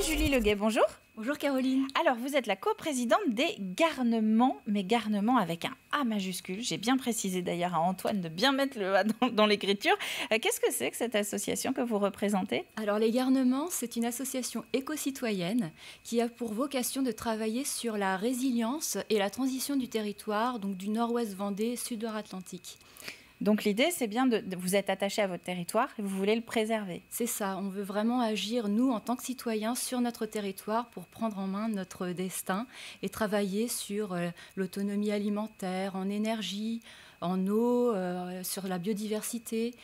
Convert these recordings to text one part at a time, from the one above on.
Julie Leguet, bonjour. Bonjour Caroline. Alors, vous êtes la coprésidente des Garnements, mais Garnements avec un A majuscule. J'ai bien précisé d'ailleurs à Antoine de bien mettre le A dans l'écriture. Qu'est-ce que c'est que cette association que vous représentez? Alors, les Garnements, c'est une association éco-citoyenne qui a pour vocation de travailler sur la résilience et la transition du territoire, donc du nord-ouest Vendée, sud-Atlantique. Donc l'idée, c'est bien de vous êtes attaché à votre territoire et vous voulez le préserver. C'est ça, on veut vraiment agir, nous, en tant que citoyens, sur notre territoire pour prendre en main notre destin et travailler sur l'autonomie alimentaire, en énergie, en eau, sur la biodiversité,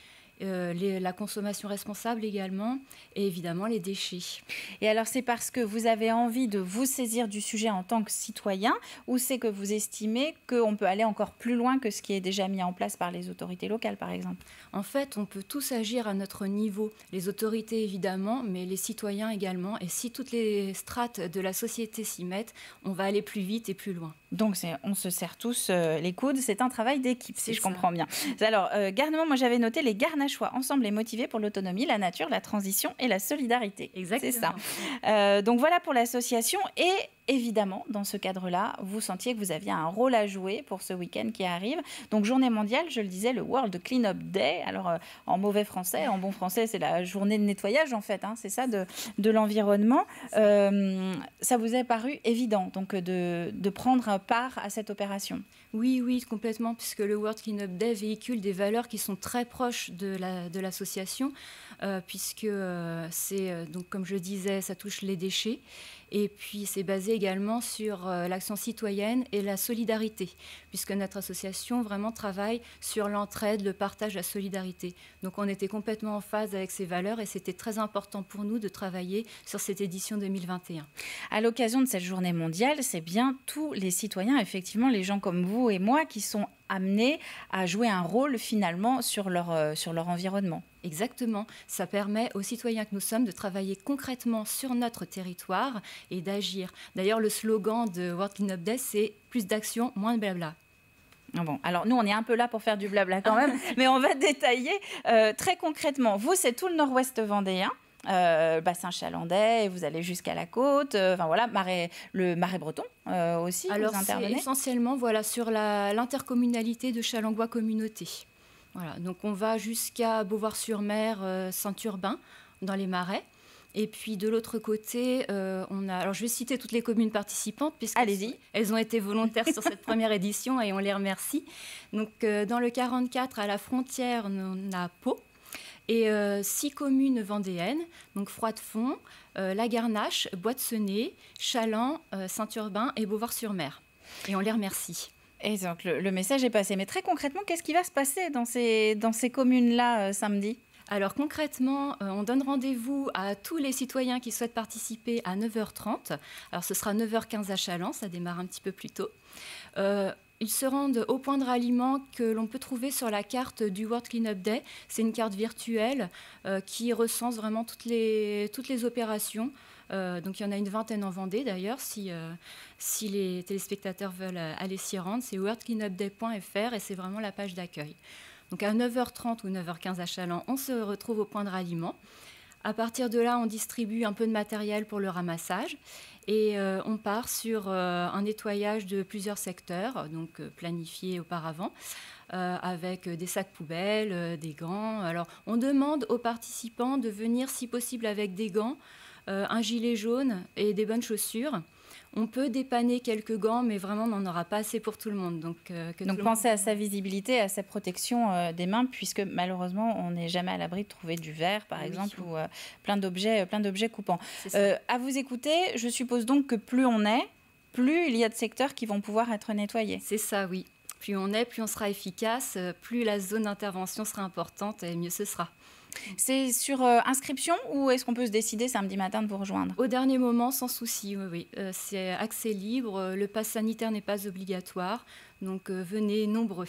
la consommation responsable également, et évidemment les déchets. Et alors, c'est parce que vous avez envie de vous saisir du sujet en tant que citoyen, ou c'est que vous estimez qu'on peut aller encore plus loin que ce qui est déjà mis en place par les autorités locales, par exemple? En fait, on peut tous agir à notre niveau. Les autorités, évidemment, mais les citoyens également. Et si toutes les strates de la société s'y mettent, on va aller plus vite et plus loin. Donc, on se serre tous les coudes. C'est un travail d'équipe, si je comprends bien. Alors, Garnements, moi, j'avais noté les Garnachois, ensemble et motivés pour l'autonomie, la nature, la transition et la solidarité. Exactement. C'est ça. Donc, voilà pour l'association. Et évidemment, dans ce cadre-là, vous sentiez que vous aviez un rôle à jouer pour ce week-end qui arrive. Donc, journée mondiale, je le disais, le World Clean-up Day. Alors, en mauvais français, en bon français, c'est la journée de nettoyage, en fait. C'est ça, de l'environnement. Ça vous est paru évident, donc, de prendre part à cette opération? Oui, complètement, puisque le World Clean-up Day véhicule des valeurs qui sont très proches de l'association, puisque c'est, donc, comme je disais, ça touche les déchets. Et puis, c'est basé également sur l'action citoyenne et la solidarité, puisque notre association vraiment travaille sur l'entraide, le partage, la solidarité. Donc, on était complètement en phase avec ces valeurs et c'était très important pour nous de travailler sur cette édition 2021. À l'occasion de cette journée mondiale, c'est bien tous les citoyens, effectivement, les gens comme vous et moi, qui sont amenés à jouer un rôle finalement sur leur environnement. Exactement. Ça permet aux citoyens que nous sommes de travailler concrètement sur notre territoire et d'agir. D'ailleurs, le slogan de World Clean-up Day, c'est « Plus d'action, moins de blabla ». Bon, alors nous, on est un peu là pour faire du blabla quand même, mais on va détailler très concrètement. Vous, c'est tout le nord-ouest vendéen. Bassin chalandais, vous allez jusqu'à la côte, voilà, le marais breton aussi. Alors, vous intervenez essentiellement sur l'intercommunalité de Chalangois Communauté. Voilà, donc on va jusqu'à Beauvoir-sur-Mer, Saint-Urbain, dans les marais. Et puis de l'autre côté, alors je vais citer toutes les communes participantes, puisqu'elles ont été volontaires sur cette première édition et on les remercie. Donc dans le 44, à la frontière, on a Pau. Et 6 communes vendéennes, donc Froidefond, La Garnache, Bois-de-Senez, Chaland, Saint-Urbain et Beauvoir-sur-Mer. Et on les remercie. Et donc le message est passé. Mais très concrètement, qu'est-ce qui va se passer dans ces communes-là samedi ? Alors concrètement, on donne rendez-vous à tous les citoyens qui souhaitent participer à 9h30. Alors ce sera 9h15 à Chaland, ça démarre un petit peu plus tôt. Ils se rendent au point de ralliement que l'on peut trouver sur la carte du World Clean-up Day. C'est une carte virtuelle qui recense vraiment toutes les opérations. Donc il y en a une vingtaine en Vendée d'ailleurs, si les téléspectateurs veulent aller s'y rendre. C'est worldcleanupday.fr et c'est vraiment la page d'accueil. Donc à 9h30 ou 9h15 à Chaland, on se retrouve au point de ralliement. À partir de là, on distribue un peu de matériel pour le ramassage et on part sur un nettoyage de plusieurs secteurs, donc planifiés auparavant, avec des sacs poubelles, des gants. Alors, on demande aux participants de venir, si possible, avec des gants, un gilet jaune et des bonnes chaussures. On peut dépanner quelques gants, mais vraiment, on n'en aura pas assez pour tout le monde. Donc pensez à sa visibilité, à sa protection des mains, puisque malheureusement, on n'est jamais à l'abri de trouver du verre, par exemple, ou plein d'objets coupants. À vous écouter, je suppose donc que plus on est, plus il y a de secteurs qui vont pouvoir être nettoyés. C'est ça, oui. Plus on est, plus on sera efficace, plus la zone d'intervention sera importante et mieux ce sera. C'est sur inscription ou est-ce qu'on peut se décider samedi matin de vous rejoindre? Au dernier moment, sans souci, oui. C'est accès libre, le pass sanitaire n'est pas obligatoire. Donc venez nombreux.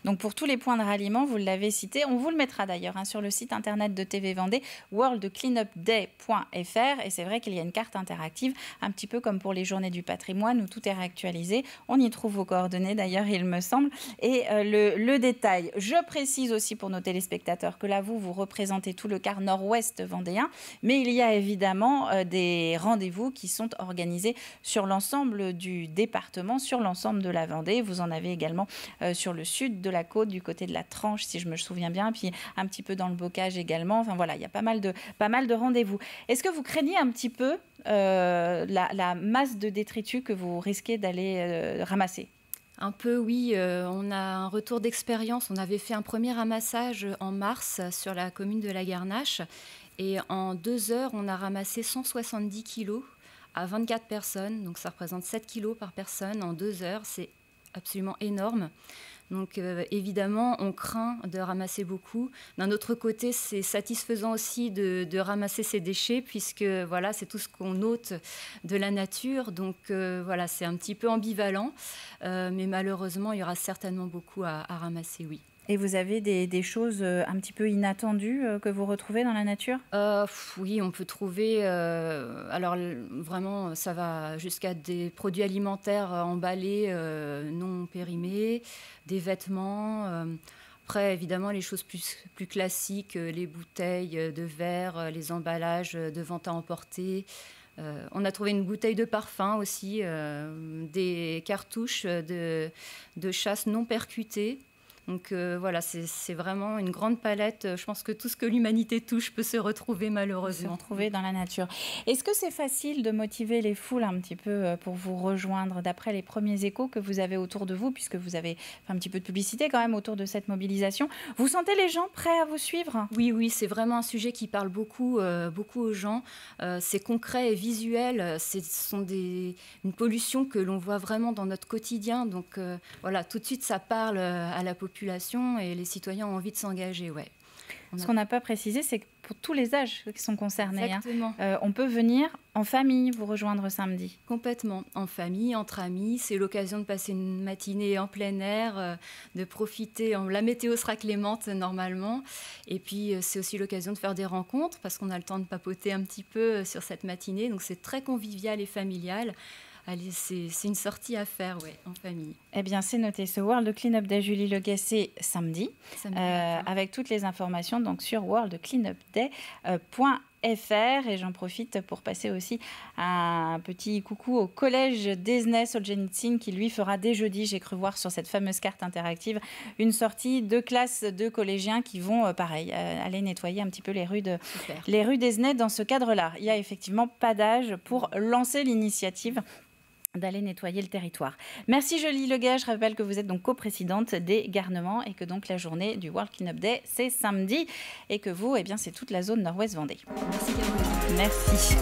Donc pour tous les points de ralliement, vous l'avez cité, on vous le mettra d'ailleurs sur le site internet de TV Vendée, worldcleanupday.fr, et c'est vrai qu'il y a une carte interactive, un petit peu comme pour les journées du patrimoine où tout est réactualisé. On y trouve vos coordonnées d'ailleurs, il me semble, et le détail. Je précise aussi pour nos téléspectateurs que là, vous représentez tout le quart nord-ouest vendéen, mais il y a évidemment des rendez-vous qui sont organisés sur l'ensemble du département, sur l'ensemble de la Vendée. Vous en avez également sur le sud de la côte, du côté de la Tranche, si je me souviens bien, puis un petit peu dans le Bocage également. Enfin voilà, il y a pas mal de rendez-vous. Est-ce que vous craignez un petit peu la masse de détritus que vous risquez d'aller ramasser ? Un peu, oui. On a un retour d'expérience. On avait fait un premier ramassage en mars sur la commune de la Garnache. Et en 2 heures, on a ramassé 170 kilos à 24 personnes. Donc ça représente 7 kilos par personne en 2 heures. C'est absolument énorme. Donc évidemment, on craint de ramasser beaucoup. D'un autre côté, c'est satisfaisant aussi de ramasser ces déchets puisque voilà, c'est tout ce qu'on ôte de la nature. Donc voilà, c'est un petit peu ambivalent. Mais malheureusement, il y aura certainement beaucoup à ramasser, oui. Et vous avez des choses un petit peu inattendues que vous retrouvez dans la nature ? Oui, on peut trouver... alors vraiment, ça va jusqu'à des produits alimentaires emballés, non périmés, des vêtements... Après, évidemment, les choses plus classiques, les bouteilles de verre, les emballages de vente à emporter. On a trouvé une bouteille de parfum aussi, des cartouches de chasse non percutées. Donc voilà, c'est vraiment une grande palette. Je pense que tout ce que l'humanité touche peut se retrouver malheureusement. Se retrouver dans la nature. Est-ce que c'est facile de motiver les foules un petit peu pour vous rejoindre d'après les premiers échos que vous avez autour de vous, puisque vous avez fait un petit peu de publicité quand même autour de cette mobilisation? Vous sentez les gens prêts à vous suivre? Oui, c'est vraiment un sujet qui parle beaucoup aux gens. C'est concret et visuel. Ce sont une pollution que l'on voit vraiment dans notre quotidien. Donc voilà, tout de suite, ça parle à la population et les citoyens ont envie de s'engager, ouais. Ce qu'on n'a pas précisé, c'est que pour tous les âges qui sont concernés, exactement. On peut venir en famille vous rejoindre samedi. Complètement, en famille, entre amis. C'est l'occasion de passer une matinée en plein air, de profiter. La météo sera clémente normalement. Et puis, c'est aussi l'occasion de faire des rencontres parce qu'on a le temps de papoter un petit peu sur cette matinée. Donc, c'est très convivial et familial. Allez, c'est une sortie à faire, ouais, en famille. Eh bien, c'est noté. Ce World Cleanup Day, Julie Leguet, c'est samedi avec toutes les informations donc sur worldcleanupday.fr. Et j'en profite pour passer aussi un petit coucou au collège d'Esnay Solzhenitsyn qui lui fera dès jeudi, j'ai cru voir sur cette fameuse carte interactive, une sortie de classe de collégiens qui vont, pareil, aller nettoyer un petit peu les rues d'Esnay dans ce cadre-là. Il n'y a effectivement pas d'âge pour lancer l'initiative d'aller nettoyer le territoire. Merci Julie Leguet. Je rappelle que vous êtes donc coprésidente des Garnements et que donc la journée du World Cleanup Day, c'est samedi et que vous, eh bien, c'est toute la zone Nord-Ouest Vendée. Merci Caroline. Merci.